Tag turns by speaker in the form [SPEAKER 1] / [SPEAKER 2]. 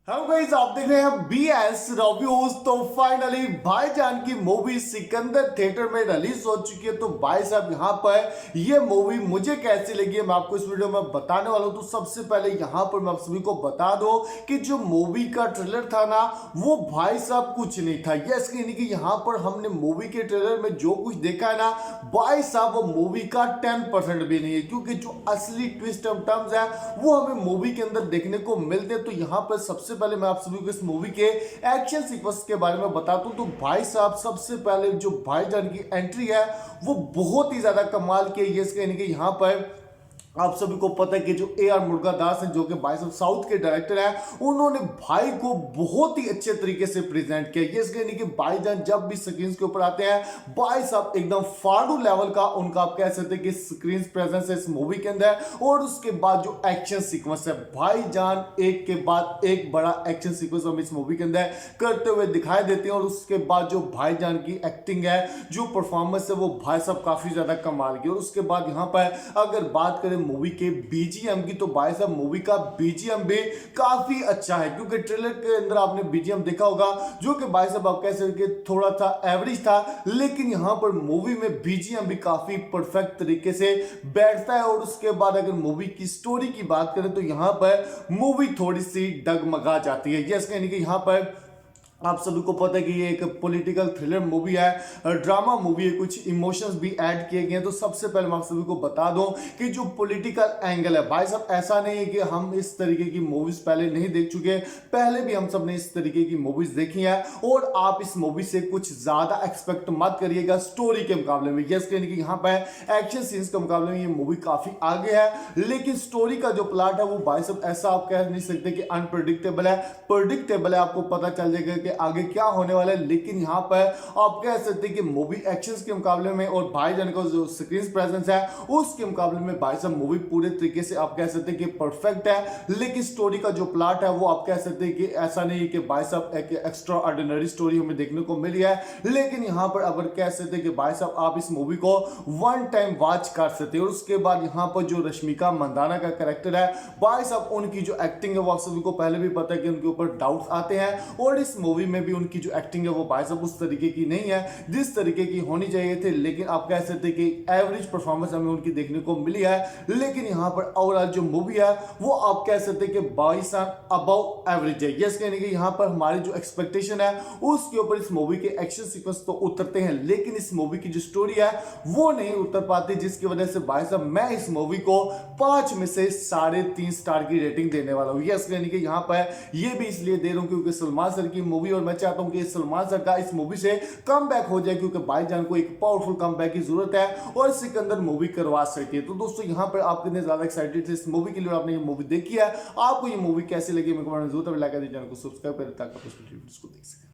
[SPEAKER 1] Hello guys, आप देख रहे हैं बीएस रिव्यूज। तो फाइनली भाईजान की मूवी सिकंदर थिएटर में रिलीज हो चुकी है। तो भाई साहब यहाँ पर ये मूवी मुझे कैसी लगी है मैं आपको इस वीडियो में बताने वाला हूँ। तो सबसे पहले यहाँ पर मैं आप सभी को बता दूं कि जो मूवी का ट्रेलर था ना, वो भाई साहब कुछ नहीं था। यस यानी कि यहाँ पर हमने मूवी के ट्रेलर में जो कुछ देखा है ना भाई साहब, वो मूवी का 10% भी नहीं है, क्योंकि जो असली ट्विस्ट ऑफ टर्म्स है वो हमें मूवी के अंदर देखने को मिलते हैं। तो यहाँ पर सबसे पहले मैं आप सभी को इस मूवी के एक्शन सीक्वेंस के बारे में बताता हूं। तो भाई साहब सबसे पहले जो भाईजान की एंट्री है वो बहुत ही ज्यादा कमाल की है। ये कहने के यहाँ पर आप सभी को पता है कि जो ए.आर. मुरुगदास हैं, जो कि भाई साहब साउथ के डायरेक्टर हैं, उन्होंने भाई को बहुत ही अच्छे तरीके से प्रेजेंट किया। ये कहने कि भाईजान जब भी स्क्रीन के ऊपर आते हैं भाई साहब एकदम फाड़ू लेवल का उनका आप कह सकते हैं कि स्क्रीन प्रेजेंस है इस मूवी के अंदर। और उसके बाद जो एक्शन सीक्वेंस है भाईजान एक के बाद एक बड़ा एक्शन सीक्वेंस हम इस मूवी के अंदर करते हुए दिखाई देते हैं। और उसके बाद जो भाईजान की एक्टिंग है, जो परफॉर्मेंस है, वो भाई साहब काफी ज्यादा कमाल की। और उसके बाद यहाँ पर अगर बात करें मूवी के बीजीएम की, तो भाई साहब मूवी का बीजीएम भी काफी अच्छा है, क्योंकि ट्रेलर के अंदर आपने बीजीएम देखा होगा जो कि भाई साहब आप कह सकते थोड़ा सा एवरेज था, लेकिन यहां पर मूवी में बीजीएम भी काफी परफेक्ट तरीके से बैठता है। और उसके बाद अगर मूवी की स्टोरी की बात करें तो यहां पर मूवी थोड़ी सी डगमगा जाती है। यस यानी कि यहां पर आप सभी को पता है कि ये एक पॉलिटिकल थ्रिलर मूवी है, ड्रामा मूवी है, कुछ इमोशंस भी ऐड किए गए हैं। तो सबसे पहले मैं आप सभी को बता दूं कि जो पॉलिटिकल एंगल है भाई साहब, ऐसा नहीं है कि हम इस तरीके की मूवीज पहले नहीं देख चुके, पहले भी हम सब ने इस तरीके की मूवीज देखी है। और आप इस मूवी से कुछ ज्यादा एक्सपेक्ट मत करिएगा स्टोरी के मुकाबले में। यस यानी कि यहाँ पर एक्शन सीन्स के मुकाबले में ये मूवी काफी आगे है, लेकिन स्टोरी का जो प्लॉट है वो भाई साहब ऐसा आप कह नहीं सकते कि अनप्रेडिक्टेबल है, प्रेडिक्टेबल है। आपको पता चल जाएगा आगे क्या होने वाला है। लेकिन यहां पर आप कह सकते हैं कि मूवी एक्शंस के मुकाबले में और भाईजान का जो स्क्रीन प्रेजेंस है उसके मुकाबले में भाई साहब मूवी पूरे तरीके से आप कह सकते हैं कि परफेक्ट है। लेकिन स्टोरी का जो प्लॉट है वो आप कह सकते हैं कि ऐसा नहीं है कि भाई साहब एक एक्स्ट्रा ऑर्डिनरी स्टोरी हमें देखने को मिली है। लेकिन यहां पर अगर कह सकते हैं कि भाई साहब आप इस मूवी को वन टाइम वॉच कर सकते हैं। और उसके बाद यहां पर जो रश्मिका मंदाना का कैरेक्टर है भाई साहब, उनकी जो एक्टिंग है वो आप सभी को पहले भी पता है कि उनके ऊपर डाउट्स आते हैं। और इस मूवी में भी उनकी जो एक्टिंग है वो भाई साहब उस तरीके की नहीं है जिस तरीके की होनी चाहिए थी। लेकिन आप कह सकते हैं कि एवरेज परफॉर्मेंस हमें उनकी देखने को मिली है। लेकिन यहां पर ओवरऑल जो मूवी है वो आप कह सकते हैं कि भाई साहब अबव एवरेज है। यस कहने के यहां पर हमारी जो एक्सपेक्टेशन है उसके ऊपर इस मूवी के एक्शन सीक्वेंस तो उतरते हैं, लेकिन इस मूवी की जो स्टोरी है वो नहीं उतर पाती, जिसकी वजह से भाई साहब मैं इस मूवी को 5 में से 3.5 स्टार की रेटिंग देने वाला हूं। यस कहने के यहां पर ये भी इसलिए दे रहा हूं क्योंकि सलमान सर की मूवी और मैं चाहता हूं कि सलमान सर का इस मूवी से कम बैक हो जाए, क्योंकि भाईजान को एक पावरफुल कम बैक की जरूरत है और सिकंदर मूवी करवा सकती है। तो दोस्तों यहाँ पर आप कितने ज्यादा एक्साइटेड थे इस मूवी के लिए, आपने ये मूवी देखी है, आपको ये मूवी कैसी लगी, मैं कमेंट में जरूर लाइक कर दीजिए, चैनल को सब्सक्राइब करें ताकि आप इस वीडियो को देख सकें।